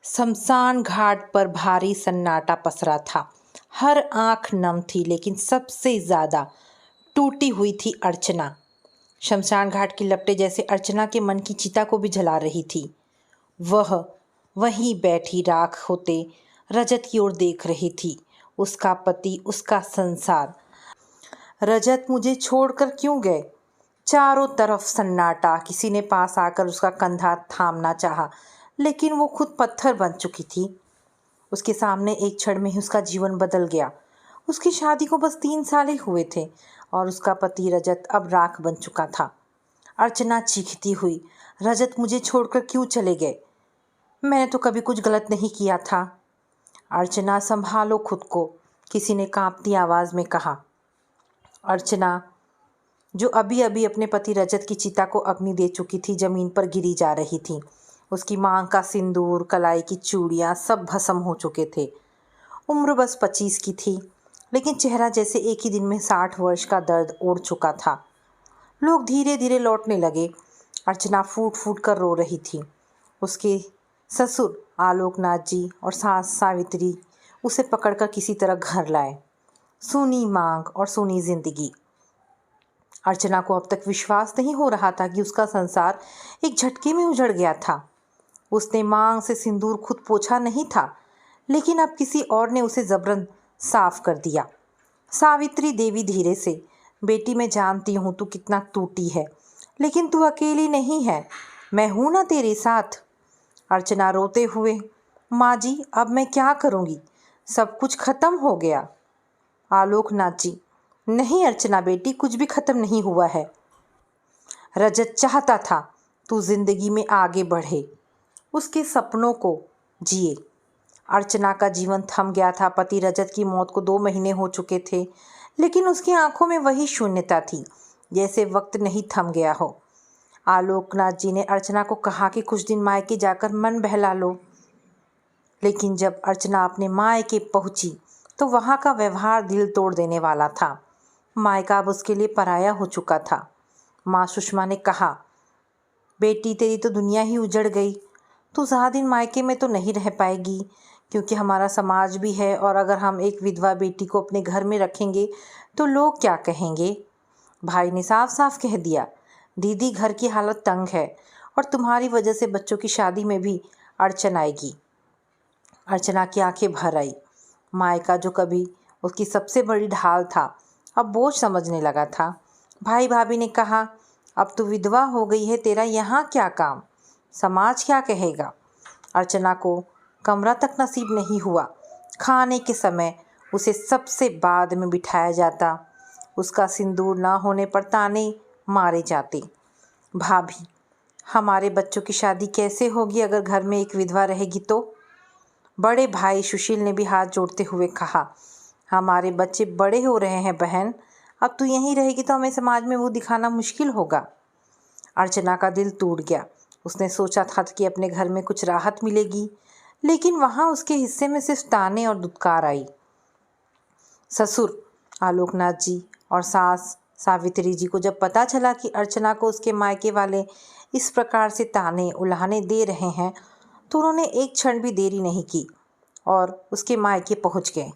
शमशान घाट पर भारी सन्नाटा पसरा था। हर आंख नम थी, लेकिन सबसे ज्यादा टूटी हुई थी अर्चना। शमशान घाट की लपटें जैसे अर्चना के मन की चिता को भी जला रही थी। वह वहीं बैठी राख होते रजत की ओर देख रही थी। उसका पति, उसका संसार। रजत मुझे छोड़कर क्यों गए? चारों तरफ सन्नाटा। किसी ने पास आकर उसका कंधा थामना चाहा, लेकिन वो खुद पत्थर बन चुकी थी। उसके सामने एक क्षण में ही उसका जीवन बदल गया। उसकी शादी को बस 3 साल ही हुए थे और उसका पति रजत अब राख बन चुका था। अर्चना चीखती हुई, रजत मुझे छोड़कर क्यों चले गए? मैंने तो कभी कुछ गलत नहीं किया था। अर्चना, संभालो खुद को, किसी ने कांपती आवाज में कहा। अर्चना, जो अभी अभी अपने पति रजत की चिता को अग्नि दे चुकी थी, जमीन पर गिरी जा रही थी। उसकी मांग का सिंदूर, कलाई की चूड़ियां सब भस्म हो चुके थे। उम्र बस 25 की थी, लेकिन चेहरा जैसे एक ही दिन में 60 वर्ष का दर्द ओढ़ चुका था। लोग धीरे धीरे लौटने लगे। अर्चना फूट फूट कर रो रही थी। उसके ससुर आलोकनाथ जी और सास सावित्री उसे पकड़कर किसी तरह घर लाए। सूनी मांग और सूनी जिंदगी। अर्चना को अब तक विश्वास नहीं हो रहा था कि उसका संसार एक झटके में उजड़ गया था। उसने मांग से सिंदूर खुद पोंछा नहीं था, लेकिन अब किसी और ने उसे जबरन साफ कर दिया। सावित्री देवी धीरे से, बेटी, मैं जानती हूँ तू कितना टूटी है, लेकिन तू अकेली नहीं है। मैं हूं ना तेरे साथ। अर्चना रोते हुए, माँ जी, अब मैं क्या करूँगी? सब कुछ खत्म हो गया। आलोकनाथ जी, नहीं अर्चना बेटी, कुछ भी खत्म नहीं हुआ है। रजत चाहता था तू जिंदगी में आगे बढ़े, उसके सपनों को जिए। अर्चना का जीवन थम गया था। पति रजत की मौत को 2 महीने हो चुके थे, लेकिन उसकी आंखों में वही शून्यता थी, जैसे वक्त नहीं थम गया हो। आलोकनाथ जी ने अर्चना को कहा कि कुछ दिन मायके जाकर मन बहला लो, लेकिन जब अर्चना अपने मायके पहुंची तो वहां का व्यवहार दिल तोड़ देने वाला था। मायका अब उसके लिए पराया हो चुका था। माँ सुषमा ने कहा, बेटी, तेरी तो दुनिया ही उजड़ गई। तू ज़्यादा दिन मायके में तो नहीं रह पाएगी, क्योंकि हमारा समाज भी है, और अगर हम एक विधवा बेटी को अपने घर में रखेंगे तो लोग क्या कहेंगे? भाई ने साफ साफ कह दिया, दीदी, घर की हालत तंग है और तुम्हारी वजह से बच्चों की शादी में भी अड़चन आएगी। अर्चना की आंखें भर आई। मायका, जो कभी उसकी सबसे बड़ी ढाल था, अब बोझ समझने लगा था। भाई भाभी ने कहा, अब तू विधवा हो गई है, तेरा यहाँ क्या काम? समाज क्या कहेगा? अर्चना को कमरा तक नसीब नहीं हुआ। खाने के समय उसे सबसे बाद में बिठाया जाता। उसका सिंदूर ना होने पर ताने मारे जाते। भाभी, हमारे बच्चों की शादी कैसे होगी अगर घर में एक विधवा रहेगी तो? बड़े भाई सुशील ने भी हाथ जोड़ते हुए कहा, हमारे बच्चे बड़े हो रहे हैं बहन, अब तू यहीं रहेगी तो हमें समाज में वो दिखाना मुश्किल होगा। अर्चना का दिल टूट गया। उसने सोचा था कि अपने घर में कुछ राहत मिलेगी, लेकिन वहाँ उसके हिस्से में सिर्फ ताने और दुत्कार आई। ससुर आलोकनाथ जी और सास सावित्री जी को जब पता चला कि अर्चना को उसके मायके वाले इस प्रकार से ताने उल्हाने दे रहे हैं, तो उन्होंने एक क्षण भी देरी नहीं की और उसके मायके पहुंच गए।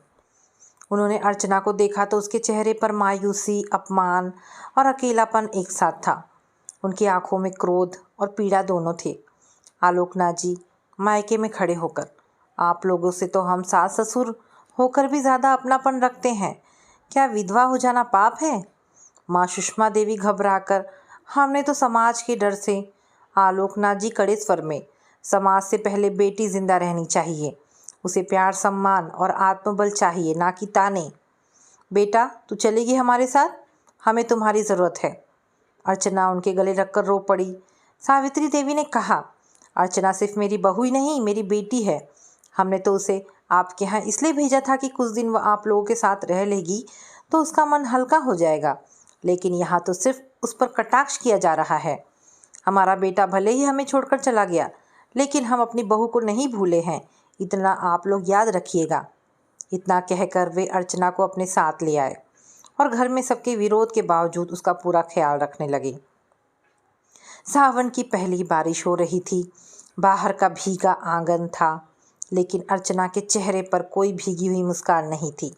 उन्होंने अर्चना को देखा तो उसके चेहरे पर मायूसी, अपमान और अकेलापन एक साथ था। उनकी आंखों में क्रोध और पीड़ा दोनों थे। आलोकनाथ जी मायके में खड़े होकर, आप लोगों से तो हम सास ससुर होकर भी ज़्यादा अपनापन रखते हैं, क्या विधवा हो जाना पाप है? माँ सुषमा देवी घबराकर, हमने तो समाज के डर से। आलोकनाथ जी कड़े स्वर में, समाज से पहले बेटी जिंदा रहनी चाहिए, उसे प्यार, सम्मान और आत्मबल चाहिए, ना कि ताने। बेटा, तू चलेगी हमारे साथ, हमें तुम्हारी ज़रूरत है। अर्चना उनके गले रखकर रो पड़ी। सावित्री देवी ने कहा, अर्चना सिर्फ मेरी बहू ही नहीं, मेरी बेटी है। हमने तो उसे आपके यहाँ इसलिए भेजा था कि कुछ दिन वह आप लोगों के साथ रह लेगी तो उसका मन हल्का हो जाएगा, लेकिन यहाँ तो सिर्फ उस पर कटाक्ष किया जा रहा है। हमारा बेटा भले ही हमें छोड़कर चला गया, लेकिन हम अपनी बहू को नहीं भूले हैं, इतना आप लोग याद रखिएगा। इतना कहकर वे अर्चना को अपने साथ ले आए और घर में सबके विरोध के बावजूद उसका पूरा ख्याल रखने लगे। सावन की पहली बारिश हो रही थी। बाहर का भीगा आंगन था। लेकिन अर्चना के चेहरे पर कोई भीगी हुई मुस्कान नहीं थी।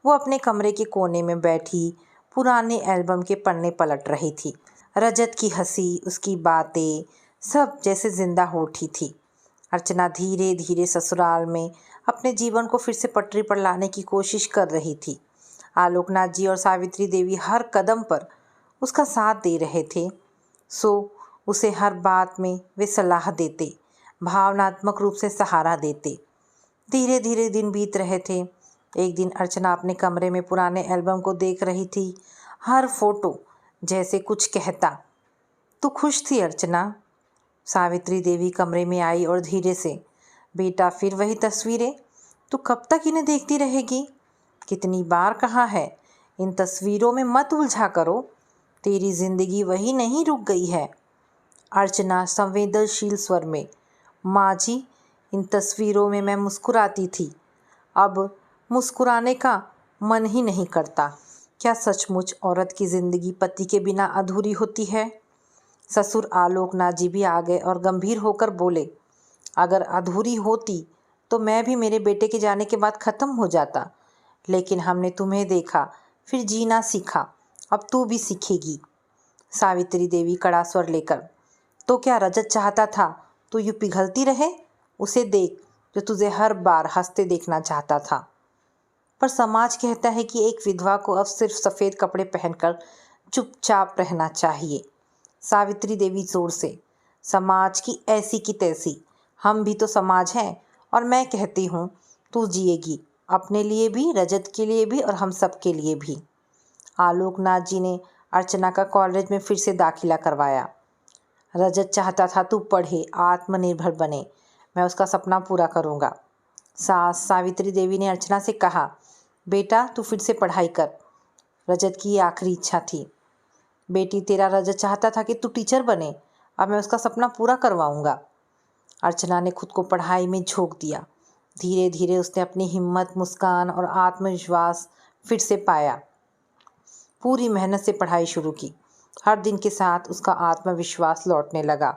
वो अपने कमरे के कोने में बैठी पुराने एल्बम के पन्ने पलट रही थी। रजत की हंसी, उसकी बातें, सब जैसे जिंदा हो उठी थी। अर्चना धीरे धीरे ससुराल में अपने जीवन को फिर से पटरी पर लाने की कोशिश कर रही थी। आलोकनाथ जी और सावित्री देवी हर कदम पर उसका साथ दे रहे थे, सो उसे हर बात में वे सलाह देते, भावनात्मक रूप से सहारा देते। धीरे धीरे दिन बीत रहे थे। एक दिन अर्चना अपने कमरे में पुराने एल्बम को देख रही थी। हर फोटो जैसे कुछ कहता। तू खुश थी अर्चना? सावित्री देवी कमरे में आई और धीरे से, बेटा फिर वही तस्वीरें? तू कब तक इन्हें देखती रहेगी? कितनी बार कहा है, इन तस्वीरों में मत उलझा करो, तेरी जिंदगी वही नहीं रुक गई है। अर्चना संवेदनशील स्वर में, माँ जी, इन तस्वीरों में मैं मुस्कुराती थी, अब मुस्कुराने का मन ही नहीं करता। क्या सचमुच औरत की ज़िंदगी पति के बिना अधूरी होती है? ससुर आलोकनाथ जी भी आ गए और गंभीर होकर बोले, अगर अधूरी होती तो मैं भी मेरे बेटे के जाने के बाद ख़त्म हो जाता, लेकिन हमने तुम्हें देखा, फिर जीना सीखा, अब तू भी सीखेगी। सावित्री देवी कड़ा स्वर लेकर, तो क्या रजत चाहता था तू यूँ पिघलती रहे? उसे देख जो तुझे हर बार हंसते देखना चाहता था। पर समाज कहता है कि एक विधवा को अब सिर्फ सफ़ेद कपड़े पहनकर चुपचाप रहना चाहिए। सावित्री देवी जोर से, समाज की ऐसी की तैसी, हम भी तो समाज हैं, और मैं कहती हूँ तू जिएगी, अपने लिए भी, रजत के लिए भी और हम सब के लिए भी। आलोकनाथ जी ने अर्चना का कॉलेज में फिर से दाखिला करवाया। रजत चाहता था तू पढ़े, आत्मनिर्भर बने, मैं उसका सपना पूरा करूँगा। सास सावित्री देवी ने अर्चना से कहा, बेटा तू फिर से पढ़ाई कर, रजत की ये आखिरी इच्छा थी। बेटी तेरा रजत चाहता था कि तू टीचर बने, अब मैं उसका सपना पूरा करवाऊँगा। अर्चना ने खुद को पढ़ाई में झोंक दिया। धीरे धीरे उसने अपनी हिम्मत, मुस्कान और आत्मविश्वास फिर से पाया। पूरी मेहनत से पढ़ाई शुरू की। हर दिन के साथ उसका आत्मविश्वास लौटने लगा।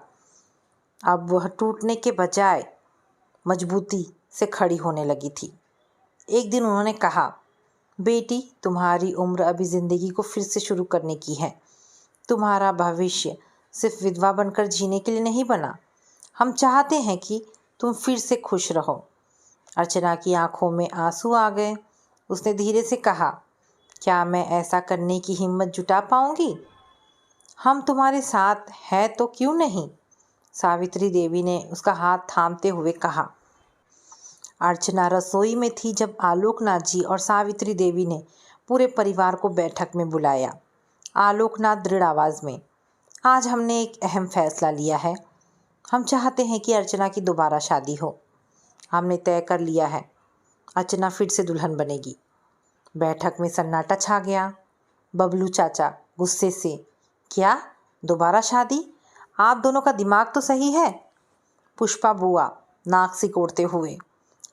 अब वह टूटने के बजाय मजबूती से खड़ी होने लगी थी। एक दिन उन्होंने कहा, बेटी तुम्हारी उम्र अभी ज़िंदगी को फिर से शुरू करने की है। तुम्हारा भविष्य सिर्फ विधवा बनकर जीने के लिए नहीं बना। हम चाहते हैं कि तुम फिर से खुश रहो। अर्चना की आंखों में आंसू आ गए। उसने धीरे से कहा, क्या मैं ऐसा करने की हिम्मत जुटा पाऊंगी? हम तुम्हारे साथ हैं तो क्यों नहीं? सावित्री देवी ने उसका हाथ थामते हुए कहा। अर्चना रसोई में थी जब आलोकनाथ जी और सावित्री देवी ने पूरे परिवार को बैठक में बुलाया। आलोकनाथ दृढ़ आवाज़ में, आज हमने एक अहम फैसला लिया है। हम चाहते हैं कि अर्चना की दोबारा शादी हो। हमने तय कर लिया है, अर्चना फिर से दुल्हन बनेगी। बैठक में सन्नाटा छा गया। बबलू चाचा गुस्से से, क्या दोबारा शादी? आप दोनों का दिमाग तो सही है। पुष्पा बुआ नाक सिकोड़ते हुए,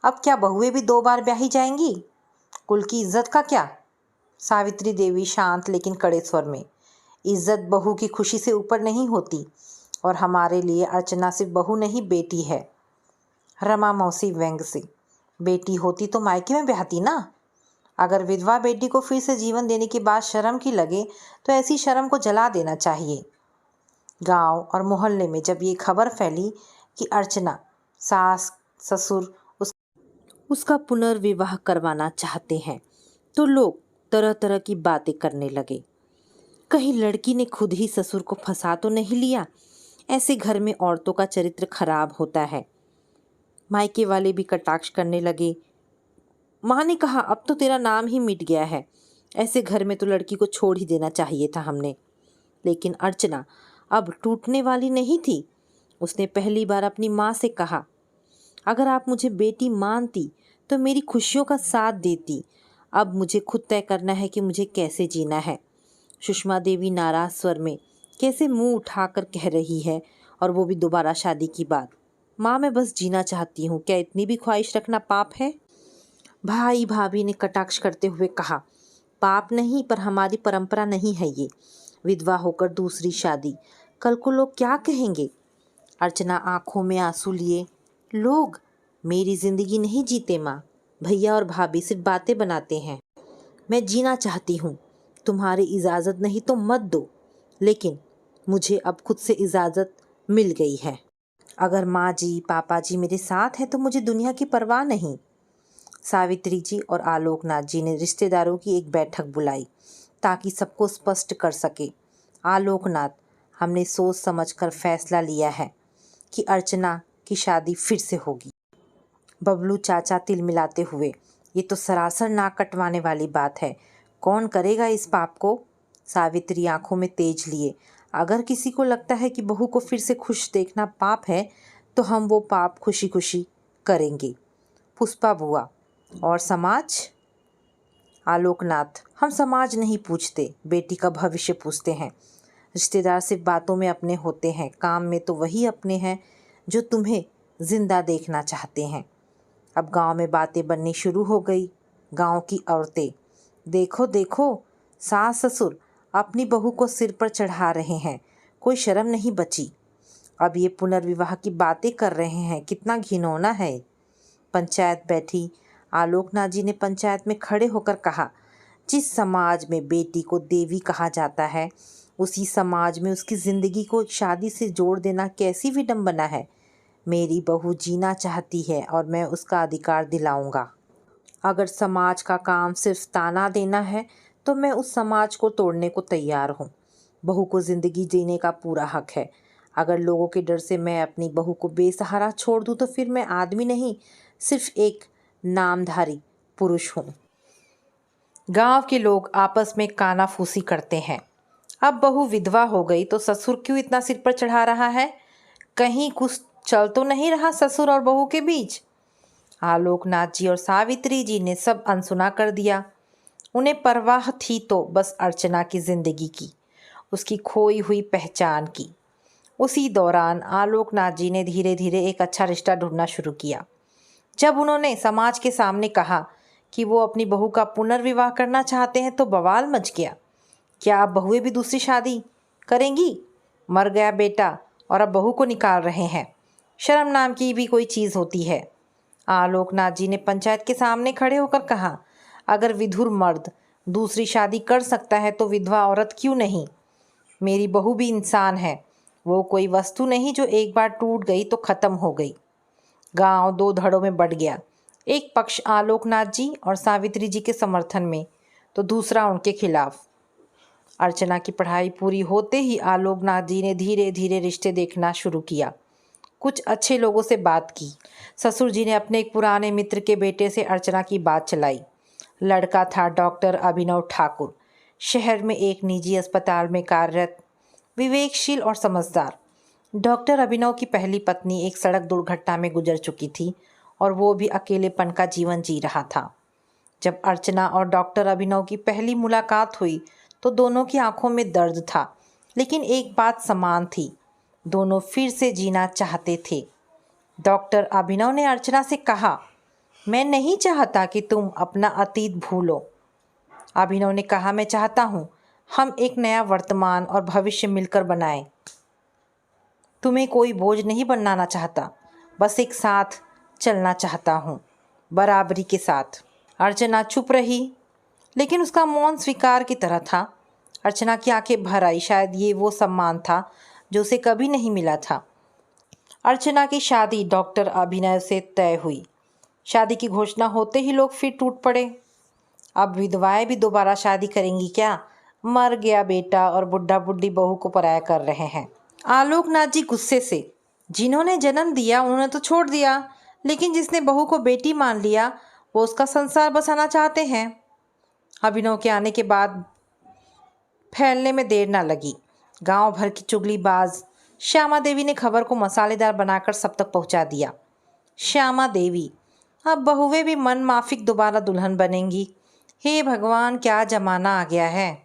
अब क्या बहुएं भी 2 बार ब्याही जाएंगी? कुल की इज्जत का क्या? सावित्री देवी शांत लेकिन कड़े स्वर में, इज्जत बहू की खुशी से ऊपर नहीं होती, और हमारे लिए अर्चना सिर्फ बहू नहीं बेटी है। रमा मौसी व्यंग से, बेटी होती तो मायके में ब्याहती ना। अगर विधवा बेटी को फिर से जीवन देने की बात शर्म की लगे तो ऐसी शर्म को जला देना चाहिए। गांव और मोहल्ले में जब ये खबर फैली कि अर्चना सास ससुर उसका पुनर्विवाह करवाना चाहते हैं तो लोग तरह तरह की बातें करने लगे। कहीं लड़की ने खुद ही ससुर को फंसा तो नहीं लिया? ऐसे घर में औरतों का चरित्र खराब होता है। मायके वाले भी कटाक्ष करने लगे। माँ ने कहा, अब तो तेरा नाम ही मिट गया है, ऐसे घर में तो लड़की को छोड़ ही देना चाहिए था हमने। लेकिन अर्चना अब टूटने वाली नहीं थी। उसने पहली बार अपनी माँ से कहा, अगर आप मुझे बेटी मानती तो मेरी खुशियों का साथ देती। अब मुझे खुद तय करना है कि मुझे कैसे जीना है। सुषमा देवी नाराज स्वर में कैसे मुंह उठाकर कह रही है, और वो भी दोबारा शादी की बात। माँ मैं बस जीना चाहती हूँ, क्या इतनी भी ख्वाहिश रखना पाप है? भाई भाभी ने कटाक्ष करते हुए कहा, पाप नहीं, पर हमारी परंपरा नहीं है ये, विधवा होकर दूसरी शादी, कल को लोग क्या कहेंगे? अर्चना आंखों में आंसू लिए, लोग मेरी जिंदगी नहीं जीते माँ। भैया और भाभी सिर्फ बातें बनाते हैं। मैं जीना चाहती हूँ। तुम्हारी इजाज़त नहीं तो मत दो, लेकिन मुझे अब खुद से इजाज़त मिल गई है। अगर माँ जी पापा जी मेरे साथ हैं तो मुझे दुनिया की परवाह नहीं। सावित्री जी और आलोकनाथ जी ने रिश्तेदारों की एक बैठक बुलाई ताकि सबको स्पष्ट कर सके। आलोकनाथ, हमने सोच समझकर फैसला लिया है कि अर्चना की शादी फिर से होगी। बबलू चाचा तिल मिलाते हुए, ये तो सरासर नाक कटवाने वाली बात है। कौन करेगा इस पाप को? सावित्री आंखों में तेज लिए, अगर किसी को लगता है कि बहू को फिर से खुश देखना पाप है तो हम वो पाप खुशी खुशी करेंगे। पुष्पा बुआ, और समाज? आलोकनाथ, हम समाज नहीं पूछते, बेटी का भविष्य पूछते हैं। रिश्तेदार सिर्फ बातों में अपने होते हैं, काम में तो वही अपने हैं जो तुम्हें जिंदा देखना चाहते हैं। अब गांव में बातें बननी शुरू हो गई। गांव की औरतें, देखो देखो, सास ससुर अपनी बहू को सिर पर चढ़ा रहे हैं, कोई शर्म नहीं बची। अब ये पुनर्विवाह की बातें कर रहे हैं, कितना घिनौना है। पंचायत बैठी। आलोकनाथ जी ने पंचायत में खड़े होकर कहा, जिस समाज में बेटी को देवी कहा जाता है, उसी समाज में उसकी ज़िंदगी को शादी से जोड़ देना कैसी विडंबना है। मेरी बहू जीना चाहती है और मैं उसका अधिकार दिलाऊंगा। अगर समाज का काम सिर्फ ताना देना है तो मैं उस समाज को तोड़ने को तैयार हूँ। बहू को ज़िंदगी जीने का पूरा हक है। अगर लोगों के डर से मैं अपनी बहू को बेसहारा छोड़ दूँ तो फिर मैं आदमी नहीं, सिर्फ एक नामधारी पुरुष हूँ। गांव के लोग आपस में कानाफूसी करते हैं। अब बहू विधवा हो गई तो ससुर क्यों इतना सिर पर चढ़ा रहा है? कहीं कुछ चल तो नहीं रहा ससुर और बहू के बीच? आलोकनाथ जी और सावित्री जी ने सब अनसुना कर दिया। उन्हें परवाह थी तो बस अर्चना की जिंदगी की, उसकी खोई हुई पहचान की। उसी दौरान आलोकनाथ जी ने धीरे धीरे एक अच्छा रिश्ता ढूंढना शुरू किया। जब उन्होंने समाज के सामने कहा कि वो अपनी बहू का पुनर्विवाह करना चाहते हैं तो बवाल मच गया। क्या अब बहुएं भी दूसरी शादी करेंगी? मर गया बेटा और अब बहू को निकाल रहे हैं। शर्म नाम की भी कोई चीज़ होती है। आलोकनाथ जी ने पंचायत के सामने खड़े होकर कहा, अगर विधुर मर्द दूसरी शादी कर सकता है तो विधवा औरत क्यों नहीं? मेरी बहू भी इंसान है, वो कोई वस्तु नहीं जो एक बार टूट गई तो ख़त्म हो गई। गांव दो धड़ों में बंट गया। एक पक्ष आलोकनाथ जी और सावित्री जी के समर्थन में तो दूसरा उनके खिलाफ। अर्चना की पढ़ाई पूरी होते ही आलोकनाथ जी ने धीरे धीरे रिश्ते देखना शुरू किया। कुछ अच्छे लोगों से बात की। ससुर जी ने अपने एक पुराने मित्र के बेटे से अर्चना की बात चलाई। लड़का था डॉक्टर अभिनव ठाकुर, शहर में एक निजी अस्पताल में कार्यरत, विवेकशील और समझदार। डॉक्टर अभिनव की पहली पत्नी एक सड़क दुर्घटना में गुजर चुकी थी और वो भी अकेलेपन का जीवन जी रहा था। जब अर्चना और डॉक्टर अभिनव की पहली मुलाकात हुई तो दोनों की आंखों में दर्द था, लेकिन एक बात समान थी, दोनों फिर से जीना चाहते थे। डॉक्टर अभिनव ने अर्चना से कहा, मैं नहीं चाहता कि तुम अपना अतीत भूलो। अभिनव ने कहा, मैं चाहता हूँ हम एक नया वर्तमान और भविष्य मिलकर बनाएं। तुम्हें कोई बोझ नहीं बनाना चाहता, बस एक साथ चलना चाहता हूँ, बराबरी के साथ। अर्चना चुप रही, लेकिन उसका मौन स्वीकार की तरह था। अर्चना की आंखें भर आई, शायद ये वो सम्मान था जो उसे कभी नहीं मिला था। अर्चना की शादी डॉक्टर अभिनव से तय हुई। शादी की घोषणा होते ही लोग फिर टूट पड़े। अब विधवाएं भी दोबारा शादी करेंगी क्या? मर गया बेटा और बुढ़ा बुढ़ी बहू को पराया कर रहे हैं। आलोकनाथ जी गुस्से से, जिन्होंने जन्म दिया उन्होंने तो छोड़ दिया, लेकिन जिसने बहू को बेटी मान लिया वो उसका संसार बसाना चाहते हैं। अभिनव के आने के बाद फैलने में देर ना लगी। गांव भर की चुगलीबाज श्यामा देवी ने खबर को मसालेदार बनाकर सब तक पहुंचा दिया। श्यामा देवी, अब बहुएं भी मन माफिक दोबारा दुल्हन बनेंगी। हे भगवान, क्या जमाना आ गया है।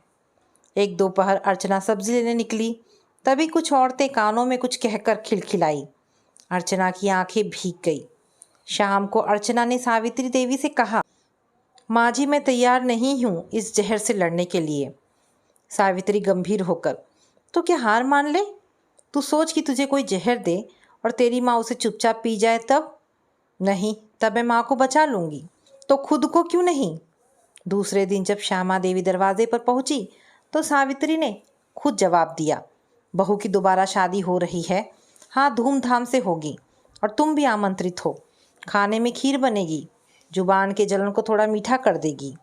एक दोपहर अर्चना सब्जी लेने निकली, तभी कुछ औरतें कानों में कुछ कहकर खिलखिलाई। अर्चना की आंखें भीग गई। शाम को अर्चना ने सावित्री देवी से कहा, माँ जी, मैं तैयार नहीं हूँ इस जहर से लड़ने के लिए। सावित्री गंभीर होकर, तो क्या हार मान ले? तू सोच कि तुझे कोई जहर दे और तेरी माँ उसे चुपचाप पी जाए तब? नहीं, तब मैं माँ को बचा लूँगी, तो खुद को क्यों नहीं? दूसरे दिन जब श्यामा देवी दरवाजे पर पहुंची तो सावित्री ने खुद जवाब दिया, बहू की दोबारा शादी हो रही है। हाँ, धूमधाम से होगी और तुम भी आमंत्रित हो। खाने में खीर बनेगी, जुबान के जलन को थोड़ा मीठा कर देगी।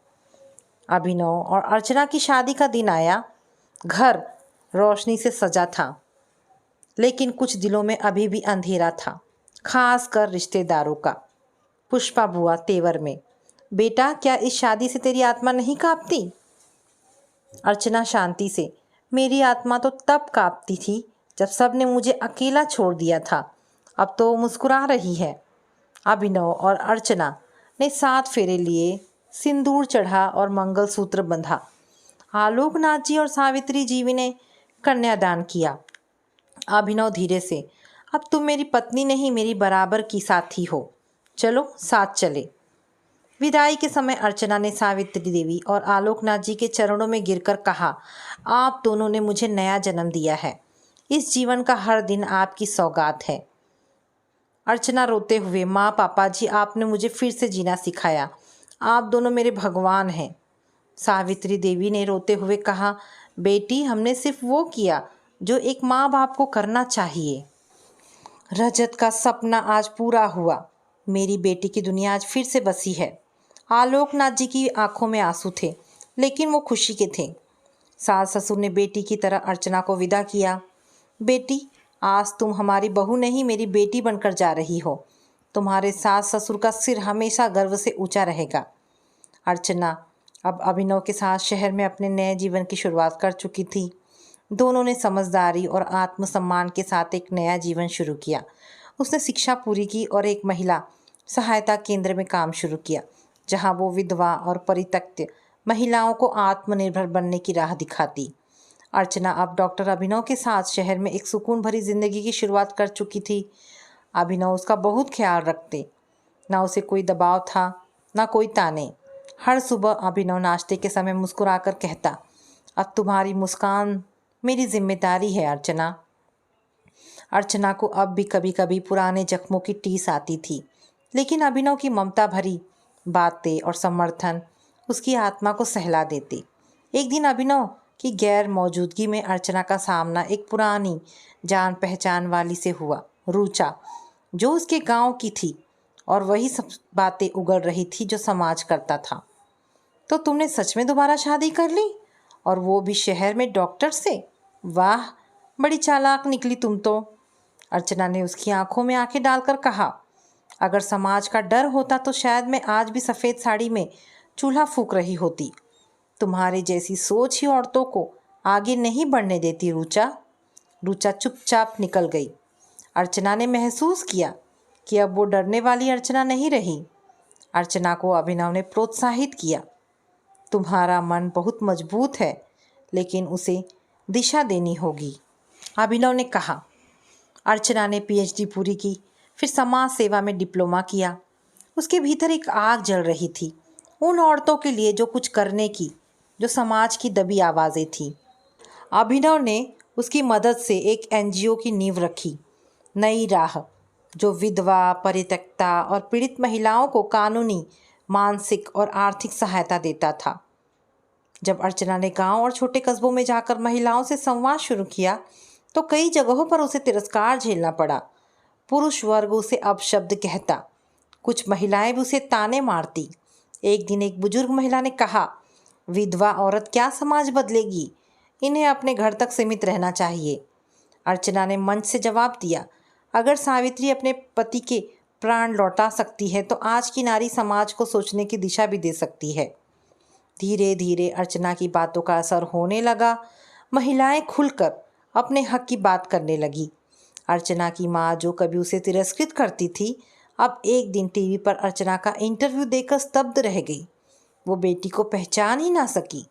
अभिनव और अर्चना की शादी का दिन आया। घर रोशनी से सजा था, लेकिन कुछ दिलों में अभी भी अंधेरा था, खास कर रिश्तेदारों का। पुष्पा बुआ तेवर में, बेटा क्या इस शादी से तेरी आत्मा नहीं कांपती? अर्चना शांति से, मेरी आत्मा तो तब कांपती थी जब सब ने मुझे अकेला छोड़ दिया था, अब तो मुस्कुरा रही है। अभिनव और अर्चना ने 7 फेरे लिए, सिंदूर चढ़ा और मंगलसूत्र बंधा। आलोकनाथ जी और सावित्री जी ने कन्यादान किया। अभिनव धीरे से, अब तुम मेरी पत्नी नहीं, मेरी बराबर की साथी हो, चलो साथ चले। विदाई के समय अर्चना ने सावित्री देवी और आलोकनाथ जी के चरणों में गिरकर कहा, आप दोनों ने मुझे नया जन्म दिया है, इस जीवन का हर दिन आपकी सौगात है। अर्चना रोते हुए, माँ पापा जी आपने मुझे फिर से जीना सिखाया, आप दोनों मेरे भगवान हैं। सावित्री देवी ने रोते हुए कहा, बेटी हमने सिर्फ वो किया जो एक माँ बाप को करना चाहिए। रजत का सपना आज पूरा हुआ, मेरी बेटी की दुनिया आज फिर से बसी है। आलोकनाथ जी की आंखों में आंसू थे, लेकिन वो खुशी के थे। सास ससुर ने बेटी की तरह अर्चना को विदा किया। बेटी, आज तुम हमारी बहू नहीं, मेरी बेटी बनकर जा रही हो। तुम्हारे सास ससुर का सिर हमेशा गर्व से ऊंचा रहेगा। अर्चना अब अभिनव के साथ शहर में अपने नए जीवन की शुरुआत कर चुकी थी। दोनों ने समझदारी और आत्मसम्मान के साथ एक नया जीवन शुरू किया। उसने शिक्षा पूरी की और एक महिला सहायता केंद्र में काम शुरू किया, जहां वो विधवा और परित्यक्त महिलाओं को आत्मनिर्भर बनने की राह दिखाती। अर्चना अब डॉक्टर अभिनव के साथ शहर में एक सुकून भरी जिंदगी की शुरुआत कर चुकी थी। अभिनव उसका बहुत ख्याल रखते, ना उसे कोई दबाव था ना कोई ताने। हर सुबह अभिनव नाश्ते के समय मुस्कुराकर कहता, अब तुम्हारी मुस्कान मेरी जिम्मेदारी है अर्चना। अर्चना को अब भी कभी कभी पुराने जख्मों की टीस आती थी, लेकिन अभिनव की ममता भरी बातें और समर्थन उसकी आत्मा को सहला देते। एक दिन अभिनव की गैर मौजूदगी में अर्चना का सामना एक पुरानी जान पहचान वाली से हुआ, रूचा, जो उसके गांव की थी और वही सब बातें उगल रही थी जो समाज करता था। तो तुमने सच में दोबारा शादी कर ली, और वो भी शहर में डॉक्टर से? वाह, बड़ी चालाक निकली तुम तो। अर्चना ने उसकी आंखों में आंखें डालकर कहा, अगर समाज का डर होता तो शायद मैं आज भी सफ़ेद साड़ी में चूल्हा फूंक रही होती। तुम्हारे जैसी सोच ही औरतों को आगे नहीं बढ़ने देती रूचा। रूचा चुपचाप निकल गई। अर्चना ने महसूस किया कि अब वो डरने वाली अर्चना नहीं रही। अर्चना को अभिनव ने प्रोत्साहित किया, तुम्हारा मन बहुत मजबूत है, लेकिन उसे दिशा देनी होगी। अभिनव ने कहा। अर्चना ने पीएचडी पूरी की, फिर समाज सेवा में डिप्लोमा किया। उसके भीतर एक आग जल रही थी, उन औरतों के लिए जो कुछ करने की, जो समाज की दबी आवाज़ें थी। अभिनव ने उसकी मदद से एक एनजीओ की नींव रखी, नई राह, जो विधवा, परित्यक्ता और पीड़ित महिलाओं को कानूनी, मानसिक और आर्थिक सहायता देता था। जब अर्चना ने गांव और छोटे कस्बों में जाकर महिलाओं से संवाद शुरू किया तो कई जगहों पर उसे तिरस्कार झेलना पड़ा। पुरुष वर्ग उसे अपशब्द कहता, कुछ महिलाएं भी उसे ताने मारती। एक दिन एक बुजुर्ग महिला ने कहा, विधवा औरत क्या समाज बदलेगी, इन्हें अपने घर तक सीमित रहना चाहिए। अर्चना ने मंच से जवाब दिया, अगर सावित्री अपने पति के प्राण लौटा सकती है तो आज की नारी समाज को सोचने की दिशा भी दे सकती है। धीरे धीरे अर्चना की बातों का असर होने लगा। महिलाएं खुलकर अपने हक की बात करने लगी। अर्चना की माँ, जो कभी उसे तिरस्कृत करती थी, अब एक दिन टीवी पर अर्चना का इंटरव्यू देखकर स्तब्ध रह गई। वो बेटी को पहचान ही ना सकी।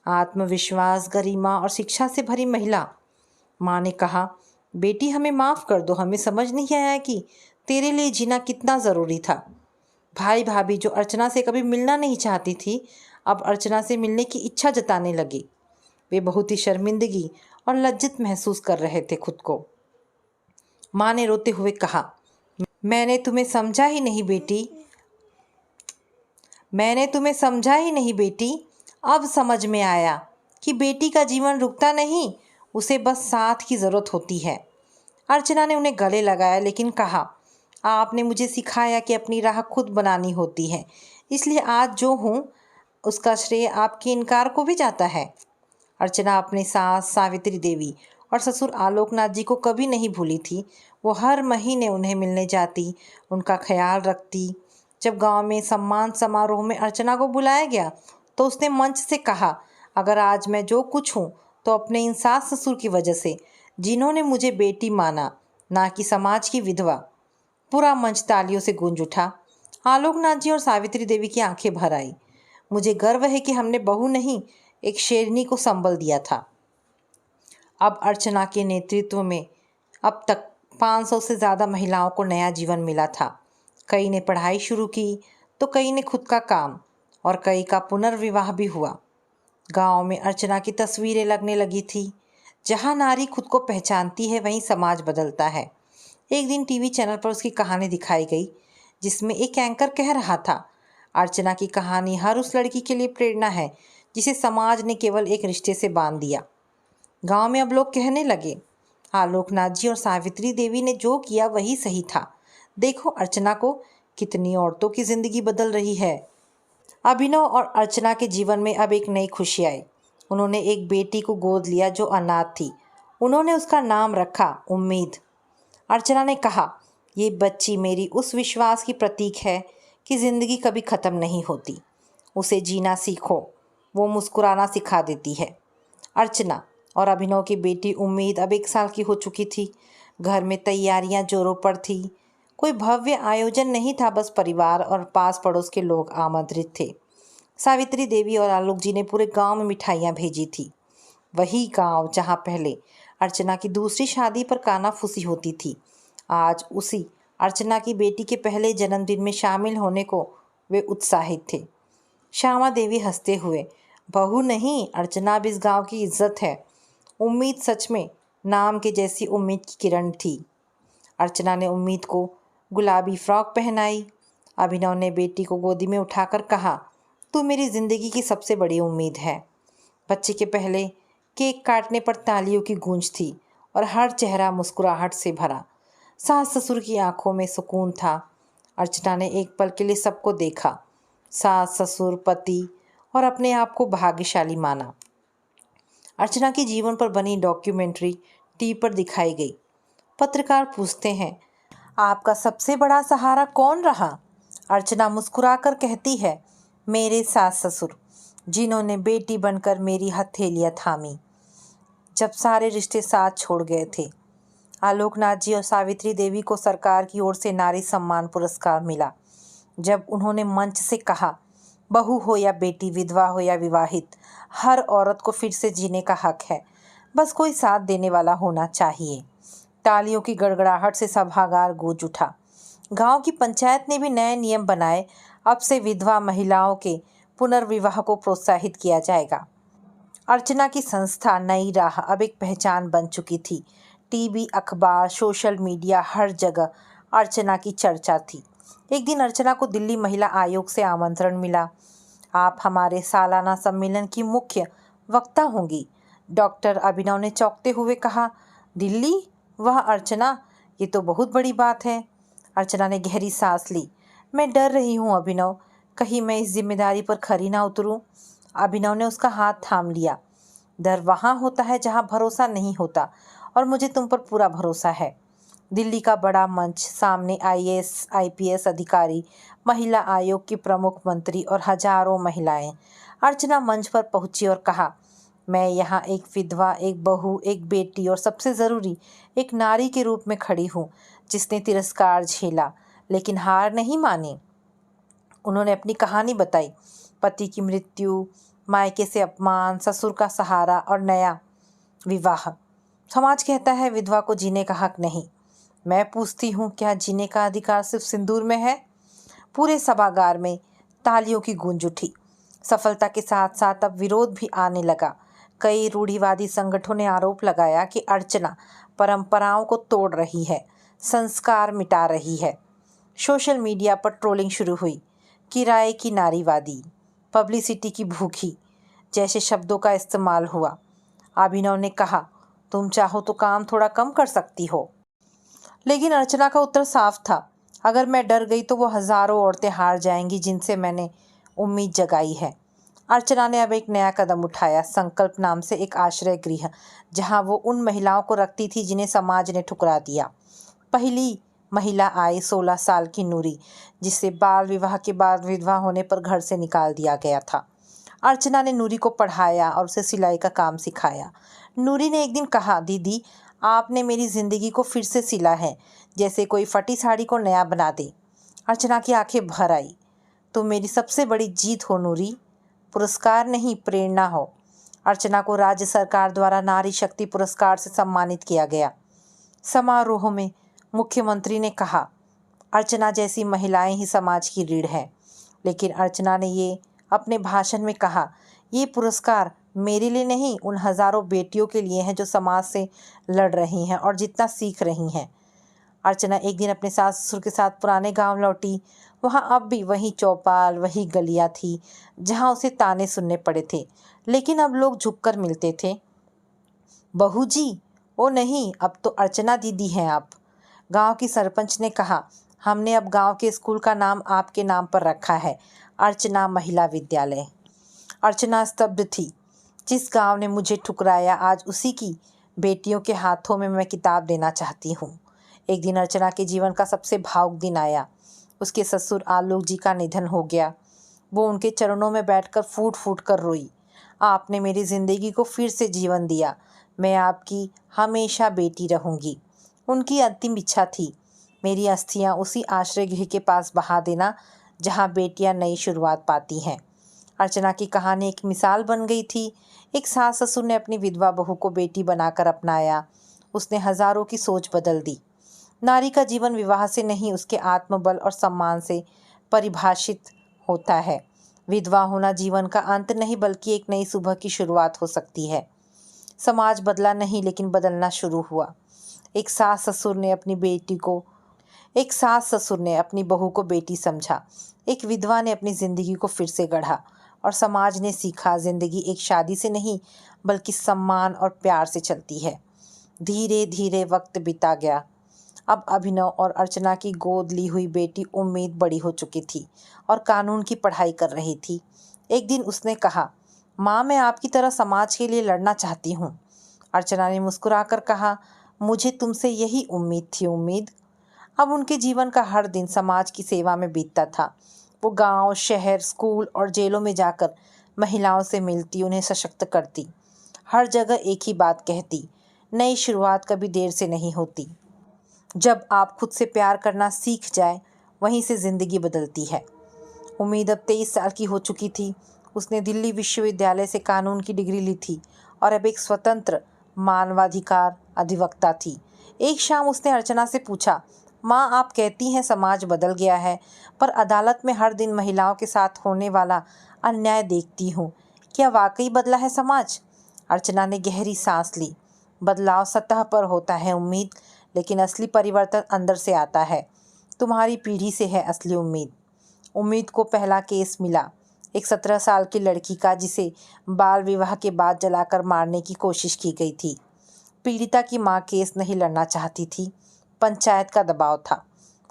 आत्मविश्वास, गरिमा और शिक्षा से भरी महिला। माँ ने कहा, बेटी हमें माफ़ कर दो, हमें समझ नहीं आया कि तेरे लिए जीना कितना ज़रूरी था। भाई भाभी जो अर्चना से कभी मिलना नहीं चाहती थी, अब अर्चना से मिलने की इच्छा जताने लगे। वे बहुत ही शर्मिंदगी और लज्जित महसूस कर रहे थे खुद को। माँ ने रोते हुए कहा, मैंने तुम्हें समझा ही नहीं बेटी, मैंने तुम्हें समझा ही नहीं बेटी। अब समझ में आया कि बेटी का जीवन रुकता नहीं, उसे बस साथ की ज़रूरत होती है। अर्चना ने उन्हें गले लगाया लेकिन कहा, आपने मुझे सिखाया कि अपनी राह खुद बनानी होती है, इसलिए आज जो हूँ उसका श्रेय आपके इनकार को भी जाता है। अर्चना अपनी सास सावित्री देवी और ससुर आलोकनाथ जी को कभी नहीं भूली थी। वो हर महीने उन्हें मिलने जाती, उनका ख्याल रखती। जब गांव में सम्मान समारोह में अर्चना को बुलाया गया तो उसने मंच से कहा, अगर आज मैं जो कुछ हूँ तो अपने इन सास ससुर की वजह से, जिन्होंने मुझे बेटी माना, ना कि समाज की विधवा। पूरा मंच तालियों से गूंज उठा। आलोकनाथ जी और सावित्री देवी की आंखें भर आई। मुझे गर्व है कि हमने बहू नहीं, एक शेरनी को संबल दिया था। अब अर्चना के नेतृत्व में अब तक 500 से ज़्यादा महिलाओं को नया जीवन मिला था। कई ने पढ़ाई शुरू की तो कई ने खुद का काम, और कई का पुनर्विवाह भी हुआ। गांव में अर्चना की तस्वीरें लगने लगी थी। जहां नारी खुद को पहचानती है वहीं समाज बदलता है। एक दिन टीवी चैनल पर उसकी कहानी दिखाई गई, जिसमें एक एंकर कह रहा था, अर्चना की कहानी हर उस लड़की के लिए प्रेरणा है जिसे समाज ने केवल एक रिश्ते से बांध दिया। गांव में अब लोग कहने लगे, आलोकनाथ जी और सावित्री देवी ने जो किया वही सही था। देखो अर्चना को, कितनी औरतों की जिंदगी बदल रही है। अभिनव और अर्चना के जीवन में अब एक नई खुशी आई। उन्होंने एक बेटी को गोद लिया जो अनाथ थी। उन्होंने उसका नाम रखा उम्मीद। अर्चना ने कहा, ये बच्ची मेरी उस विश्वास की प्रतीक है कि ज़िंदगी कभी ख़त्म नहीं होती, उसे जीना सीखो, वो मुस्कुराना सिखा देती है। अर्चना और अभिनव की बेटी उम्मीद अब 1 साल की हो चुकी थी। घर में तैयारियां जोरों पर थी। कोई भव्य आयोजन नहीं था, बस परिवार और पास पड़ोस के लोग आमंत्रित थे। सावित्री देवी और आलोक जी ने पूरे गांव में मिठाइयां भेजी थी। वही गांव जहां पहले अर्चना की दूसरी शादी पर कानाफूसी होती थी, आज उसी अर्चना की बेटी के पहले जन्मदिन में शामिल होने को वे उत्साहित थे। श्यामा देवी हंसते हुए, बहू नहीं, अर्चना अब इस गांव की इज्जत है। उम्मीद सच में नाम के जैसी उम्मीद की किरण थी। अर्चना ने उम्मीद को गुलाबी फ्रॉक पहनाई। अभिनव ने बेटी को गोदी में उठाकर कहा, तू मेरी ज़िंदगी की सबसे बड़ी उम्मीद है। बच्चे के पहले केक काटने पर तालियों की गूंज थी और हर चेहरा मुस्कुराहट से भरा। सास ससुर की आंखों में सुकून था। अर्चना ने एक पल के लिए सबको देखा, सास ससुर, पति और अपने आप को भाग्यशाली माना। अर्चना के जीवन पर बनी डॉक्यूमेंट्री टीवी पर दिखाई गई। पत्रकार पूछते हैं, आपका सबसे बड़ा सहारा कौन रहा? अर्चना मुस्कुराकर कहती है, मेरे सास ससुर, जिन्होंने बेटी बनकर मेरी हथेलियाँ थामी जब सारे रिश्ते साथ छोड़ गए थे। आलोकनाथ जी और सावित्री देवी को सरकार की ओर से नारी सम्मान पुरस्कार मिला जब उन्होंने मंच से कहा, बहू हो या बेटी, विधवा हो या विवाहित, हर औरत को फिर से जीने का हक है, बस कोई साथ देने वाला होना चाहिए। तालियों की गड़गड़ाहट से सभागार गूंज उठा। गांव की पंचायत ने भी नए नियम बनाए। अब से विधवा महिलाओं के पुनर्विवाह को प्रोत्साहित किया जाएगा। अर्चना की संस्था नई राह अब एक पहचान बन चुकी थी। टीवी, अखबार, सोशल मीडिया, हर जगह अर्चना की चर्चा थी। एक दिन अर्चना को दिल्ली महिला आयोग से आमंत्रण मिला। आप हमारे सालाना सम्मेलन की मुख्य वक्ता होंगी। डॉक्टर अभिनव ने चौंकते हुए कहा, दिल्ली? वह अर्चना, ये तो बहुत बड़ी बात है। अर्चना ने गहरी सांस ली। मैं डर रही हूँ अभिनव, कहीं मैं इस जिम्मेदारी पर खरी ना उतरूँ। अभिनव ने उसका हाथ थाम लिया। डर वहाँ होता है जहाँ भरोसा नहीं होता, और मुझे तुम पर पूरा भरोसा है। दिल्ली का बड़ा मंच, सामने आईएएस आईपीएस अधिकारी, महिला आयोग की प्रमुख मंत्री और हजारों महिलाएं। अर्चना मंच पर पहुंची और कहा, मैं यहाँ एक विधवा, एक बहू, एक बेटी और सबसे ज़रूरी एक नारी के रूप में खड़ी हूँ, जिसने तिरस्कार झेला लेकिन हार नहीं मानी। उन्होंने अपनी कहानी बताई, पति की मृत्यु, मायके से अपमान, ससुर का सहारा और नया विवाह। समाज कहता है विधवा को जीने का हक नहीं। मैं पूछती हूँ, क्या जीने का अधिकार सिर्फ सिंदूर में है? पूरे सभागार में तालियों की गूंज उठी। सफलता के साथ साथ अब विरोध भी आने लगा। कई रूढ़िवादी संगठनों ने आरोप लगाया कि अर्चना परंपराओं को तोड़ रही है, संस्कार मिटा रही है। सोशल मीडिया पर ट्रोलिंग शुरू हुई। किराए की नारीवादी, पब्लिसिटी की भूखी जैसे शब्दों का इस्तेमाल हुआ। अभिनव ने कहा, तुम चाहो तो काम थोड़ा कम कर सकती हो। लेकिन अर्चना का उत्तर साफ था, अगर मैं डर गई तो वो हजारों औरतें हार जाएंगी जिनसे मैंने उम्मीद जगाई है। अर्चना ने अब एक नया कदम उठाया, संकल्प नाम से एक आश्रय गृह, जहां वो उन महिलाओं को रखती थी जिन्हें समाज ने ठुकरा दिया। पहली महिला आई 16 साल की नूरी, जिसे बाल विवाह के बाद विधवा होने पर घर से निकाल दिया गया था। अर्चना ने नूरी को पढ़ाया और उसे सिलाई का काम सिखाया। नूरी ने एक दिन कहा, दीदी आपने मेरी ज़िंदगी को फिर से सिला है, जैसे कोई फटी साड़ी को नया बना दे। अर्चना की आंखें भर आई। तुम मेरी सबसे बड़ी जीत हो नूरी, पुरस्कार नहीं प्रेरणा हो। अर्चना को राज्य सरकार द्वारा नारी शक्ति पुरस्कार से सम्मानित किया गया। समारोह में मुख्यमंत्री ने कहा, अर्चना जैसी महिलाएं ही समाज की रीढ़ है। लेकिन अर्चना ने ये अपने भाषण में कहा, ये पुरस्कार मेरे लिए नहीं, उन हजारों बेटियों के लिए हैं जो समाज से लड़ रही हैं और जितना सीख रही हैं। अर्चना एक दिन अपने सास ससुर के साथ पुराने गांव लौटी। वहां अब भी वही चौपाल, वही गलियां थी जहां उसे ताने सुनने पड़े थे, लेकिन अब लोग झुककर मिलते थे। बहू जी, ओ नहीं, अब तो अर्चना दीदी हैं आप। गांव की सरपंच ने कहा, हमने अब गांव के स्कूल का नाम आपके नाम पर रखा है, अर्चना महिला विद्यालय। अर्चना स्तब्ध थी। जिस गांव ने मुझे ठुकराया, आज उसी की बेटियों के हाथों में मैं किताब देना चाहती हूँ। एक दिन अर्चना के जीवन का सबसे भावुक दिन आया। उसके ससुर आलोक जी का निधन हो गया। वो उनके चरणों में बैठकर फूट फूट कर रोई। आपने मेरी ज़िंदगी को फिर से जीवन दिया, मैं आपकी हमेशा बेटी रहूँगी। उनकी अंतिम इच्छा थी, मेरी अस्थियाँ उसी आश्रय गृह के पास बहा देना जहाँ बेटियाँ नई शुरुआत पाती हैं। अर्चना की कहानी एक मिसाल बन गई थी। एक सास ससुर ने अपनी विधवा बहू को बेटी बनाकर अपनाया। उसने हजारों की सोच बदल दी। नारी का जीवन विवाह से नहीं, उसके आत्मबल और सम्मान से परिभाषित होता है। विधवा होना जीवन का अंत नहीं, बल्कि एक नई सुबह की शुरुआत हो सकती है। समाज बदला नहीं, लेकिन बदलना शुरू हुआ। एक सास ससुर ने अपनी बहू को बेटी समझा। एक विधवा ने अपनी जिंदगी को फिर से गढ़ा और समाज ने सीखा, जिंदगी एक शादी से नहीं बल्कि सम्मान और प्यार से चलती है। धीरे धीरे वक्त बीता गया। अब अभिनव और अर्चना की गोद ली हुई बेटी उम्मीद बड़ी हो चुकी थी और कानून की पढ़ाई कर रही थी। एक दिन उसने कहा, माँ मैं आपकी तरह समाज के लिए लड़ना चाहती हूँ। अर्चना ने मुस्कुराकर कहा, मुझे तुमसे यही उम्मीद थी उम्मीद। अब उनके जीवन का हर दिन समाज की सेवा में बीतता था। वो गांव, शहर, स्कूल और जेलों में जाकर महिलाओं से मिलती, उन्हें सशक्त करती। हर जगह एक ही बात कहती, नई शुरुआत कभी देर से नहीं होती। जब आप खुद से प्यार करना सीख जाए, वहीं से ज़िंदगी बदलती है। उम्मीद अब 23 साल की हो चुकी थी। उसने दिल्ली विश्वविद्यालय से कानून की डिग्री ली थी और अब एक स्वतंत्र मानवाधिकार अधिवक्ता थी। एक शाम उसने अर्चना से पूछा, माँ आप कहती हैं समाज बदल गया है, पर अदालत में हर दिन महिलाओं के साथ होने वाला अन्याय देखती हूँ, क्या वाकई बदला है समाज? अर्चना ने गहरी सांस ली। बदलाव सतह पर होता है उम्मीद, लेकिन असली परिवर्तन अंदर से आता है। तुम्हारी पीढ़ी से है असली उम्मीद। उम्मीद को पहला केस मिला, एक 17 साल की लड़की का, जिसे बाल विवाह के बाद जलाकर मारने की कोशिश की गई थी। पीड़िता की मां केस नहीं लड़ना चाहती थी, पंचायत का दबाव था।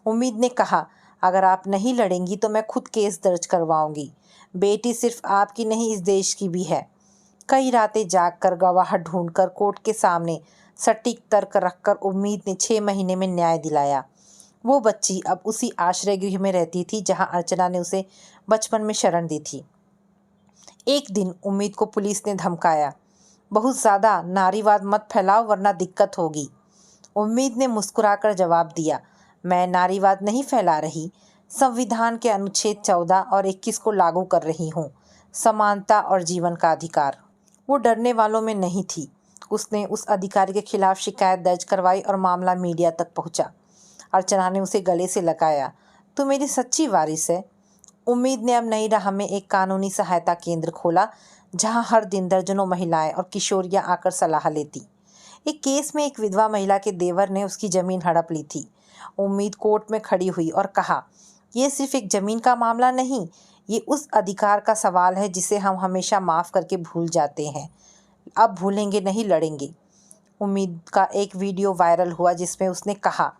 उम्मीद ने कहा, अगर आप नहीं लड़ेंगी तो मैं खुद केस दर्ज करवाऊंगी। बेटी सिर्फ आपकी नहीं, इस देश की भी है। कई रातें जागकर, गवाह ढूंढकर, कोर्ट के सामने सटीक तर्क रखकर उम्मीद ने 6 महीने में न्याय दिलाया। वो बच्ची अब उसी आश्रय गृह में रहती थी जहां अर्चना ने उसे बचपन में शरण दी थी। एक दिन उम्मीद को पुलिस ने धमकाया, बहुत ज़्यादा नारीवाद मत फैलाओ वरना दिक्कत होगी। उम्मीद ने मुस्कुराकर जवाब दिया, मैं नारीवाद नहीं फैला रही, संविधान के अनुच्छेद 14 और 21 को लागू कर रही हूँ, समानता और जीवन का अधिकार। वो डरने वालों में नहीं थी। उसने उस अधिकारी के खिलाफ शिकायत दर्ज करवाई और मामला मीडिया तक पहुँचा। अर्चना ने उसे गले से लगाया, तू मेरी सच्ची वारिस है। उम्मीद ने अब नई राह में एक कानूनी सहायता केंद्र खोला, जहां हर दिन दर्जनों महिलाएं और किशोरियां आकर सलाह लेती। एक केस में एक विधवा महिला के देवर ने उसकी ज़मीन हड़प ली थी। उम्मीद कोर्ट में खड़ी हुई और कहा, ये सिर्फ एक ज़मीन का मामला नहीं, ये उस अधिकार का सवाल है जिसे हम हमेशा माफ़ करके भूल जाते हैं। अब भूलेंगे नहीं, लड़ेंगे। उम्मीद का एक वीडियो वायरल हुआ जिसमें उसने कहा,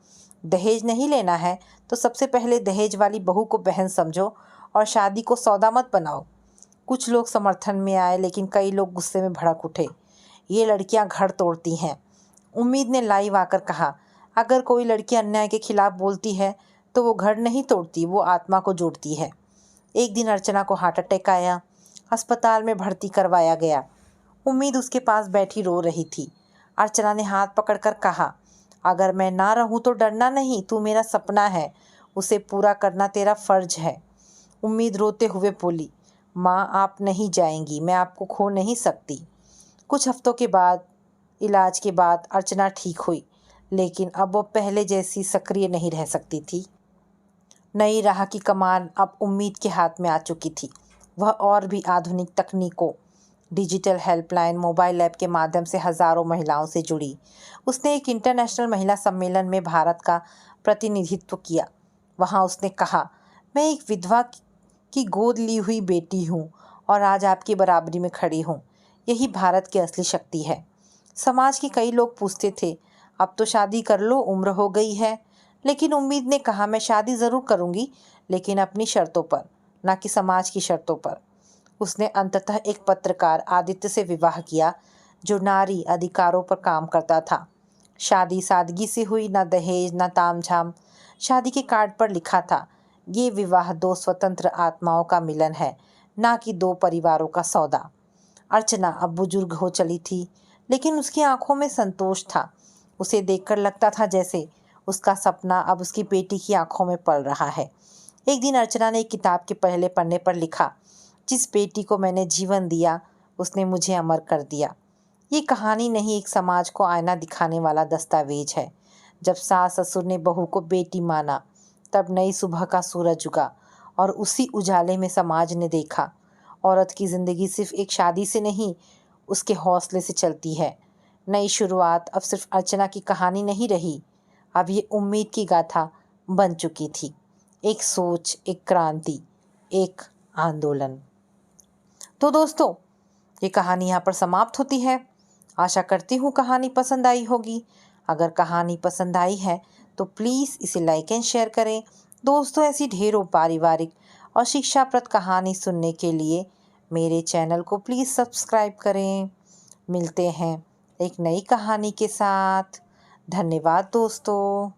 दहेज नहीं लेना है तो सबसे पहले दहेज वाली बहू को बहन समझो और शादी को सौदा मत बनाओ। कुछ लोग समर्थन में आए लेकिन कई लोग गुस्से में भड़क उठे। ये लड़कियां घर तोड़ती हैं। उम्मीद ने लाइव आकर कहा, अगर कोई लड़की अन्याय के खिलाफ बोलती है तो वो घर नहीं तोड़ती, वो आत्मा को जोड़ती है। एक दिन अर्चना को हार्ट अटैक आया, अस्पताल में भर्ती करवाया गया। उम्मीद उसके पास बैठी रो रही थी। अर्चना ने हाथ पकड़कर कहा, अगर मैं ना रहूं तो डरना नहीं, तू मेरा सपना है, उसे पूरा करना तेरा फर्ज है। उम्मीद रोते हुए बोली, माँ आप नहीं जाएंगी, मैं आपको खो नहीं सकती। कुछ हफ्तों के बाद इलाज के बाद अर्चना ठीक हुई, लेकिन अब वो पहले जैसी सक्रिय नहीं रह सकती थी। नई राह की कमान अब उम्मीद के हाथ में आ चुकी थी। वह और भी आधुनिक तकनीकों, डिजिटल हेल्पलाइन, मोबाइल ऐप के माध्यम से हज़ारों महिलाओं से जुड़ी। उसने एक इंटरनेशनल महिला सम्मेलन में भारत का प्रतिनिधित्व किया। वहाँ उसने कहा, मैं एक विधवा की गोद ली हुई बेटी हूँ और आज आपकी बराबरी में खड़ी हूँ। यही भारत की असली शक्ति है। समाज के कई लोग पूछते थे, अब तो शादी कर लो, उम्र हो गई है। लेकिन उम्मीद ने कहा, मैं शादी ज़रूर करूँगी, लेकिन अपनी शर्तों पर, ना कि समाज की शर्तों पर। उसने अंततः एक पत्रकार आदित्य से विवाह किया जो नारी अधिकारों पर काम करता था। शादी सादगी से हुई, ना दहेज ना तामझाम। शादी के कार्ड पर लिखा था, ये विवाह दो स्वतंत्र आत्माओं का मिलन है, ना कि दो परिवारों का सौदा। अर्चना अब बुजुर्ग हो चली थी, लेकिन उसकी आंखों में संतोष था। उसे देखकर लगता था जैसे उसका सपना अब उसकी बेटी की आंखों में पल रहा है। एक दिन अर्चना ने एक किताब के पहले पन्ने पर लिखा, जिस बेटी को मैंने जीवन दिया उसने मुझे अमर कर दिया। ये कहानी नहीं, एक समाज को आईना दिखाने वाला दस्तावेज है। जब सास ससुर ने बहू को बेटी माना, तब नई सुबह का सूरज उगा और उसी उजाले में समाज ने देखा, औरत की ज़िंदगी सिर्फ एक शादी से नहीं, उसके हौसले से चलती है। नई शुरुआत अब सिर्फ अर्चना की कहानी नहीं रही, अब ये उम्मीद की गाथा बन चुकी थी। एक सोच, एक क्रांति, एक आंदोलन। तो दोस्तों, ये कहानी यहाँ पर समाप्त होती है। आशा करती हूँ कहानी पसंद आई होगी। अगर कहानी पसंद आई है तो प्लीज़ इसे लाइक एंड शेयर करें। दोस्तों, ऐसी ढेरों पारिवारिक और शिक्षाप्रद कहानी सुनने के लिए मेरे चैनल को प्लीज़ सब्सक्राइब करें। मिलते हैं एक नई कहानी के साथ। धन्यवाद दोस्तों।